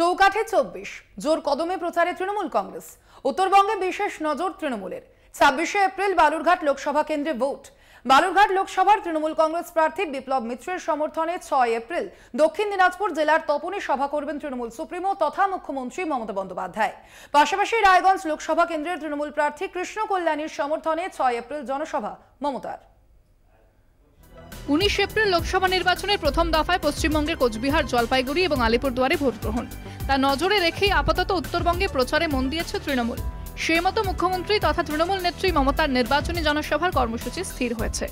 চৌকাঠে ২৪ জোর কদমে প্রচারে তৃণমূল কংগ্রেস। উত্তরবঙ্গে বিশেষ নজর তৃণমূলের। ২৬শে এপ্রিল বালুরঘাট লোকসভা কেন্দ্রে ভোট। বালুরঘাট লোকসভার তৃণমূল কংগ্রেস প্রার্থী বিপ্লব মিত্রের সমর্থনে ৬ এপ্রিল দক্ষিণ দিনাজপুর জেলার তপনে সভা করবেন তৃণমূল সুপ্রিমো তথা মুখ্যমন্ত্রী মমতা বন্দ্যোপাধ্যায়। পাশাপাশি রায়গঞ্জ লোকসভা কেন্দ্রের তৃণমূল প্রার্থী কৃষ্ণ কল্যাণীর সমর্থনে ৬ এপ্রিল জনসভা মমতার। ১৯ এপ্রিল লোকসভা নির্বাচনের প্রথম দফায় পশ্চিমবঙ্গের কোচবিহার, জলপাইগুড়ি এবং আলিপুরদুয়ারে ভোট গ্রহণ। তা নজরে রেখেই আপাতত উত্তরবঙ্গে প্রচারে মন দিয়েছে তৃণমূল। সেই মতো মুখ্যমন্ত্রী তথা তৃণমূল নেত্রী মমতার নির্বাচনী জনসভার কর্মসূচি স্থির হয়েছে।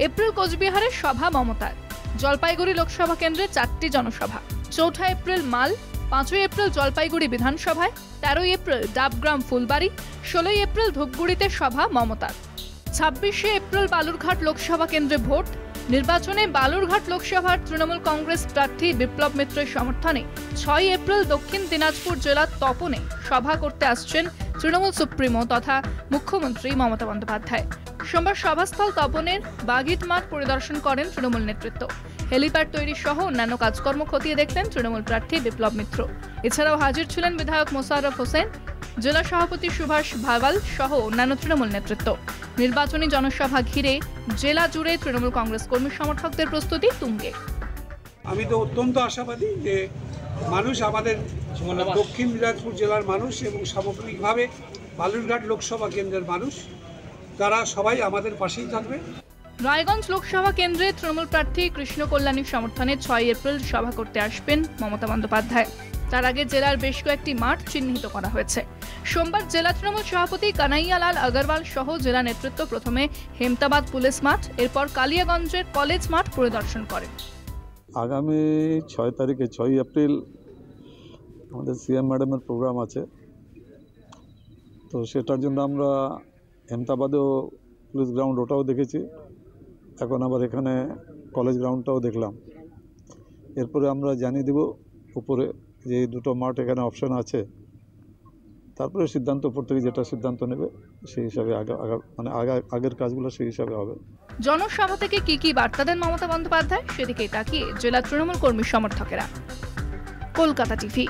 এপ্রিল কোচবিহারের সভা মমতার। জলপাইগুড়ি লোকসভা কেন্দ্রে ৪টি জনসভা। ৪ এপ্রিল মাল, ৫ এপ্রিল জলপাইগুড়ি বিধানসভায়, ১৩ এপ্রিল ডাবগ্রাম ফুলবাড়ি, ১৬ এপ্রিল ধূপগুড়িতে সভা মমতার। ২৬শে এপ্রিল বালুরঘাট লোকসভা কেন্দ্রে ভোট। নির্বাচনে বালুরঘাট লোকসভার তৃণমূল কংগ্রেস প্রার্থী বিপ্লব মিত্রের সমর্থনে ৬ এপ্রিল দক্ষিণ দিনাজপুর জেলার তপনে সভা করতে আসছেন তৃণমূল সুপ্রিমো তথা মুখ্যমন্ত্রী মমতা বন্দ্যোপাধ্যায়। সোমবার সভাস্থল তপনের বাগিট মাঠ পরিদর্শন করেন তৃণমূল নেতৃত্ব। হেলিপ্যাড তৈরি সহ অন্যান্য কাজকর্ম খতিয়ে দেখলেন তৃণমূল প্রার্থী বিপ্লব মিত্র। এছাড়াও হাজির ছিলেন বিধায়ক মোশাররফ হোসেন, জেলা সভাপতি সুভাষ ভাওয়াল সহ অন্যান্য তৃণমূল নেতৃত্ব। নির্বাচনী জনসভা ঘিরে জেলা জুড়ে তৃণমূল কংগ্রেস কর্মী সমর্থকদের প্রস্তুতি তুঙ্গে। আমি তো অত্যন্ত আশাবাদী যে মানুষ, আমাদের দক্ষিণ দিনাজপুর জেলার মানুষ এবং সামগ্রিকভাবে বালুরঘাট লোকসভা কেন্দ্রের মানুষ, তারা সবাই আমাদের পাশেই থাকবে। রায়গঞ্জ লোকসভা কেন্দ্রে তৃণমূল প্রার্থী কৃষ্ণ কল্যাণীর সমর্থনে ৬ এপ্রিল সভা করতে আসবেন মমতা বন্দ্যোপাধ্যায়। তার আগে জেলার বেশ কয়েকটি মাঠ চিহ্নিত করা হয়েছে। সোমবার জেলা তৃণমূল সভাপতি কানাইয়ালাল আগরওয়াল সহ জেলা নেতৃত্ব প্রথমে হেমতাবাদ পুলিশ মাঠ, এরপর কালিয়াগঞ্জের কলেজ মাঠ পরিদর্শন করেন। আগামী ৬ তারিখে ৬ এপ্রিল আমাদের সিএম ম্যাডামের প্রোগ্রাম আছে, তো সেটার জন্য আমরা হেমতাবাদেও পুলিশ গ্রাউন্ড ওটাও দেখেছি, এখন আবার এখানে কলেজ গ্রাউন্ডটাও দেখলাম। এরপরে আমরা জানিয়ে দেব উপরে যে এই দুটো মাঠ এখানে অপশন আছে, তারপরে সিদ্ধান্ত উপর থেকে যেটা সিদ্ধান্ত নেবে সেই হিসাবে আগের কাজগুলো সেই হিসাবে হবে। জনসভা থেকে কি বার্তা দেন মমতা বন্দ্যোপাধ্যায় সেদিকেই তাকিয়ে জেলা তৃণমূল কর্মী সমর্থকেরা। কলকাতা টিভি।